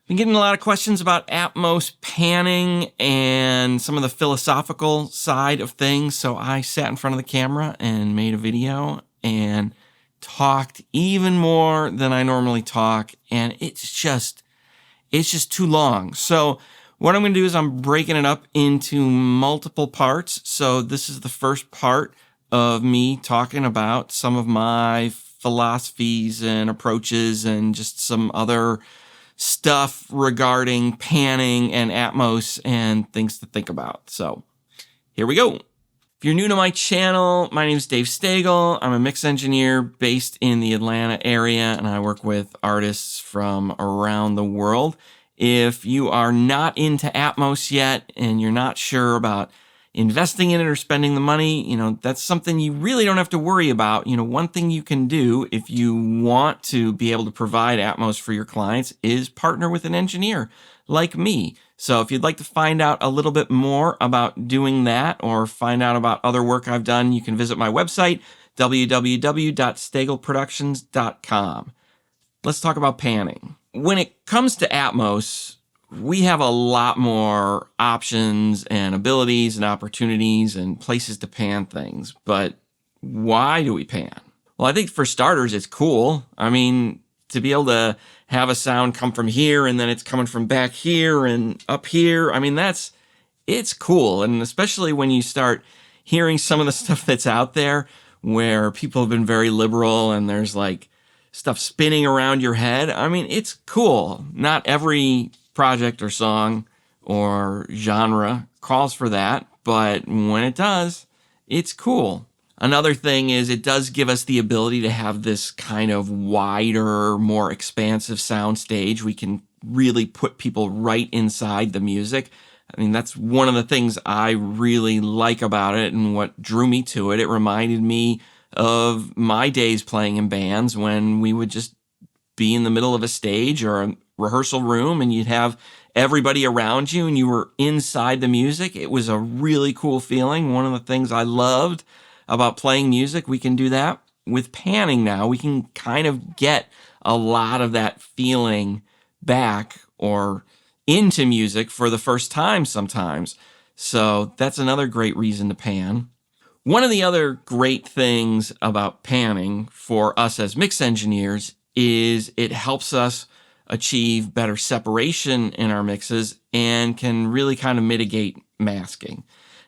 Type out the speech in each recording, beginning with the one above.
Been getting a lot of questions about Atmos panning and some of the philosophical side of things. So I sat in front of the camera and made a video and talked even more than I normally talk. And it's just too long. So what I'm going to do is I'm breaking it up into multiple parts. So this is the first part of me talking about some of my philosophies and approaches and just some other stuff regarding panning and Atmos and things to think about. So here we go. If you're new to my channel, my name is Dave Stagl. I'm a mix engineer based in the Atlanta area, and I work with artists from around the world. If you are not into Atmos yet and you're not sure about investing in it or spending the money, that's something you really don't have to worry about. One thing you can do if you want to be able to provide Atmos for your clients is partner with an engineer like me. So if you'd like to find out a little bit more about doing that or find out about other work I've done, you can visit my website, www.staglproductions.com. Let's talk about panning. When it comes to Atmos, we have a lot more options and abilities and opportunities and places to pan things. But why do we pan? Well, I think for starters, it's cool. I mean, to be able to have a sound come from here and then it's coming from back here and up here, it's cool. And especially when you start hearing some of the stuff that's out there where people have been very liberal and there's like stuff spinning around your head. It's cool. Not every project or song or genre calls for that, but when it does, it's cool. Another thing is it does give us the ability to have this kind of wider, more expansive sound stage. We can really put people right inside the music. That's one of the things I really like about it and what drew me to it. It reminded me of my days playing in bands when we would just be in the middle of a stage or a rehearsal room and you'd have everybody around you and you were inside the music. It was a really cool feeling. One of the things I loved about playing music, we can do that with panning now. We can kind of get a lot of that feeling back or into music for the first time sometimes. So that's another great reason to pan. One of the other great things about panning for us as mix engineers is it helps us achieve better separation in our mixes and can really kind of mitigate masking.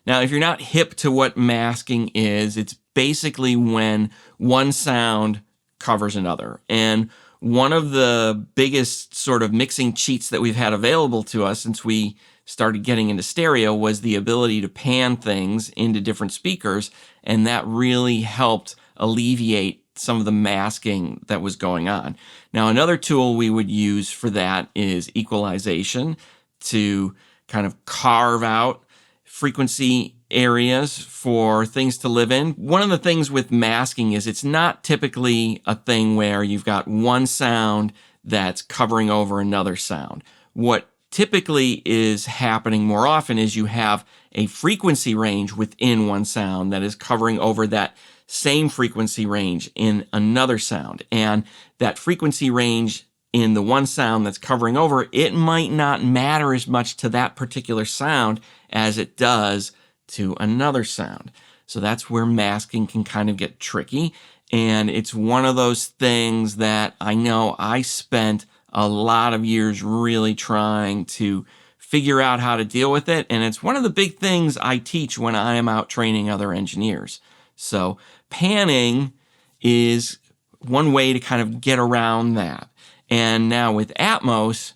Now, if you're not hip to what masking is, it's basically when one sound covers another. And one of the biggest sort of mixing cheats that we've had available to us since we started getting into stereo was the ability to pan things into different speakers, and that really helped alleviate some of the masking that was going on. Now, another tool we would use for that is equalization to kind of carve out frequency areas for things to live in. One of the things with masking is it's not typically a thing where you've got one sound that's covering over another sound. What typically is happening more often is you have a frequency range within one sound that is covering over that same frequency range in another sound. And that frequency range in the one sound that's covering over, it might not matter as much to that particular sound as it does to another sound. So that's where masking can kind of get tricky. And it's one of those things that I know I spent a lot of years really trying to figure out how to deal with it. And it's one of the big things I teach when I am out training other engineers. So panning is one way to kind of get around that. And now with Atmos,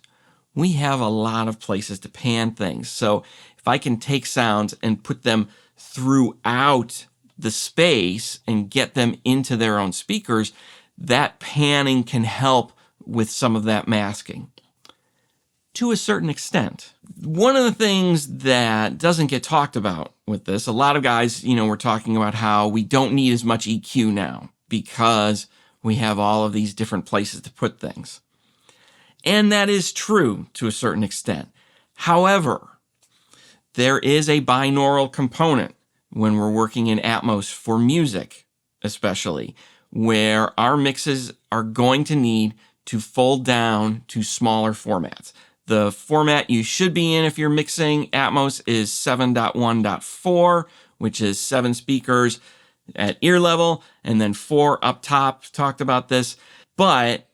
we have a lot of places to pan things. So if I can take sounds and put them throughout the space and get them into their own speakers, that panning can help with some of that masking to a certain extent. One of the things that doesn't get talked about with this, a lot of guys, we're talking about how we don't need as much EQ now because we have all of these different places to put things. And that is true to a certain extent. However, there is a binaural component when we're working in Atmos for music, especially, where our mixes are going to need to fold down to smaller formats. The format you should be in if you're mixing Atmos is 7.1.4, which is 7 speakers at ear level, and then 4 up top. Talked about this. But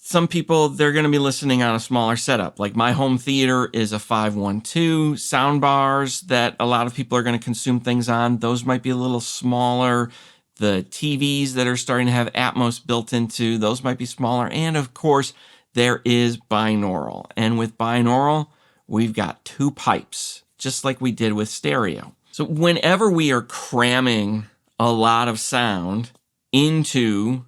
some people, they're going to be listening on a smaller setup. Like my home theater is a 512 sound bars that a lot of people are going to consume things on. Those might be a little smaller. The TVs that are starting to have Atmos built into, those might be smaller. And of course, there is binaural. And with binaural, we've got 2 pipes, just like we did with stereo. So whenever we are cramming a lot of sound into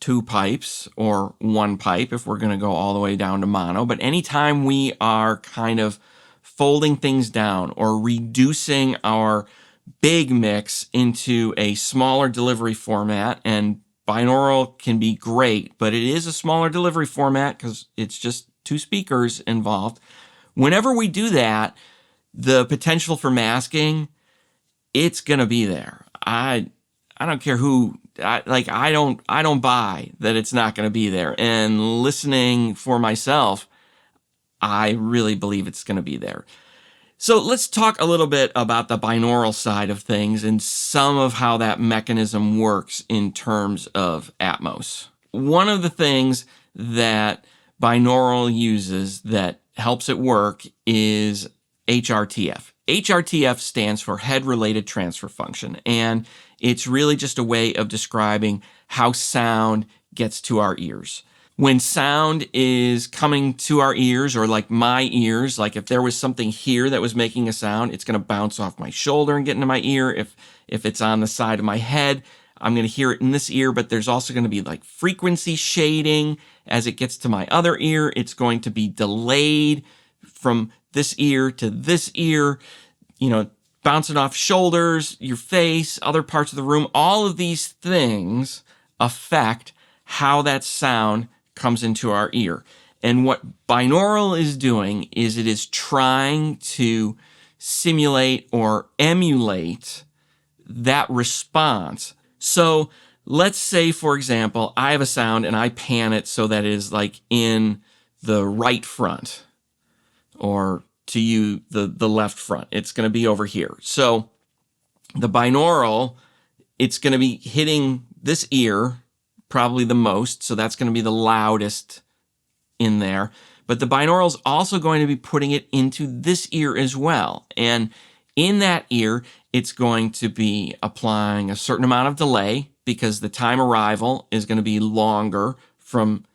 2 pipes or 1 pipe, if we're going to go all the way down to mono, but anytime we are kind of folding things down or reducing our big mix into a smaller delivery format, and binaural can be great, but it is a smaller delivery format because it's just 2 speakers involved. Whenever we do that, the potential for masking, it's going to be there. I don't care who, I don't buy that it's not going to be there. And listening for myself, I really believe it's going to be there. So let's talk a little bit about the binaural side of things and some of how that mechanism works in terms of Atmos. One of the things that binaural uses that helps it work is HRTF. HRTF stands for head-related transfer function, and it's really just a way of describing how sound gets to our ears. When sound is coming to our ears, or like my ears, like if there was something here that was making a sound, it's going to bounce off my shoulder and get into my ear. If it's on the side of my head, I'm going to hear it in this ear, but there's also going to be like frequency shading as it gets to my other ear. It's going to be delayed from this ear to this ear, bouncing off shoulders, your face, other parts of the room. All of these things affect how that sound comes into our ear. And what binaural is doing is it is trying to simulate or emulate that response. So let's say, for example, I have a sound and I pan it so that it is like in the right front, or to you, the left front. It's going to be over here. So the binaural, it's going to be hitting this ear probably the most, so that's going to be the loudest in there. But the binaural is also going to be putting it into this ear as well. And in that ear, it's going to be applying a certain amount of delay because the time arrival is going to be longer from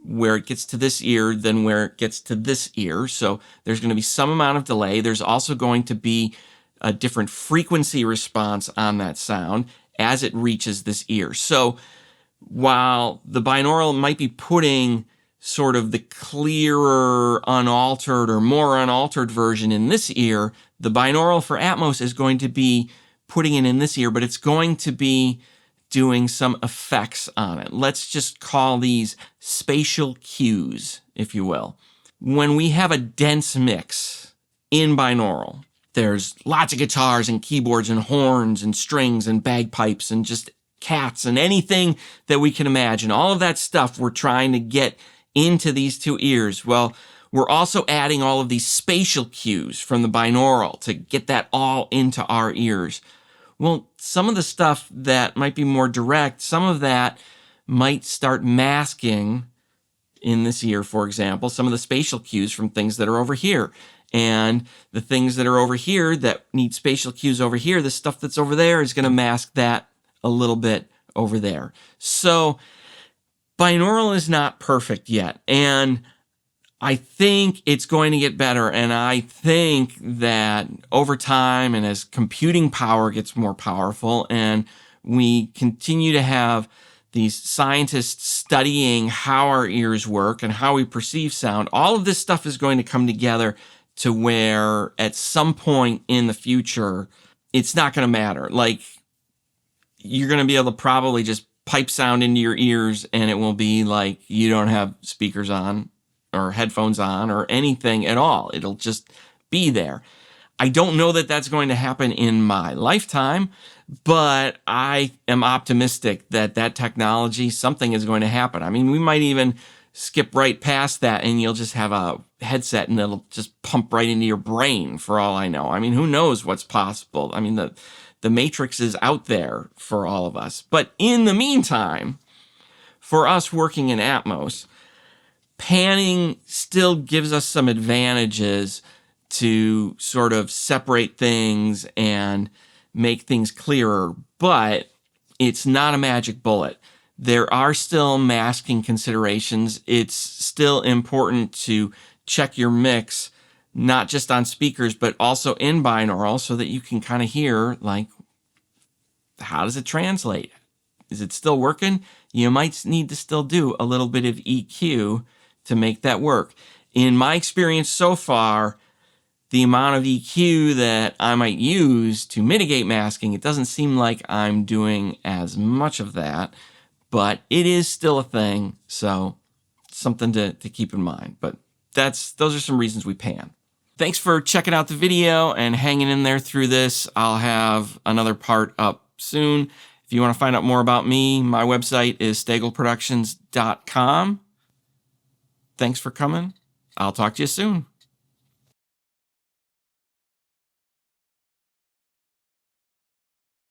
where it gets to this ear than where it gets to this ear. So there's going to be some amount of delay. There's also going to be a different frequency response on that sound as it reaches this ear. So while the binaural might be putting sort of the clearer, unaltered, or more unaltered version in this ear, the binaural for Atmos is going to be putting it in this ear, but it's going to be doing some effects on it. Let's just call these spatial cues, if you will. When we have a dense mix in binaural, there's lots of guitars and keyboards and horns and strings and bagpipes and just cats and anything that we can imagine. All of that stuff we're trying to get into these 2 ears. Well, we're also adding all of these spatial cues from the binaural to get that all into our ears. Well, some of the stuff that might be more direct, some of that might start masking in this ear, for example, some of the spatial cues from things that are over here. And the things that are over here that need spatial cues over here, the stuff that's over there is going to mask that a little bit over there. So binaural is not perfect yet. And I think it's going to get better. And I think that over time, and as computing power gets more powerful, and we continue to have these scientists studying how our ears work and how we perceive sound, all of this stuff is going to come together to where at some point in the future, it's not going to matter. Like, you're going to be able to probably just pipe sound into your ears and it will be like you don't have speakers on or headphones on or anything at all. It'll just be there. I don't know that that's going to happen in my lifetime, but I am optimistic that that technology, something is going to happen. I mean, we might even skip right past that and you'll just have a headset and it'll just pump right into your brain for all I know. I mean, who knows what's possible? I mean, the matrix is out there for all of us. But in the meantime, for us working in Atmos, panning still gives us some advantages to sort of separate things and make things clearer, but it's not a magic bullet. There are still masking considerations. It's still important to check your mix, not just on speakers, but also in binaural so that you can kind of hear, like, how does it translate? Is it still working? You might need to still do a little bit of EQ to make that work. In my experience so far, the amount of EQ that I might use to mitigate masking, it doesn't seem like I'm doing as much of that, but it is still a thing, so something to keep in mind. But those are some reasons we pan. Thanks for checking out the video and hanging in there through this. I'll have another part up soon. If you want to find out more about me, my website is staglproductions.com. Thanks for coming. I'll talk to you soon.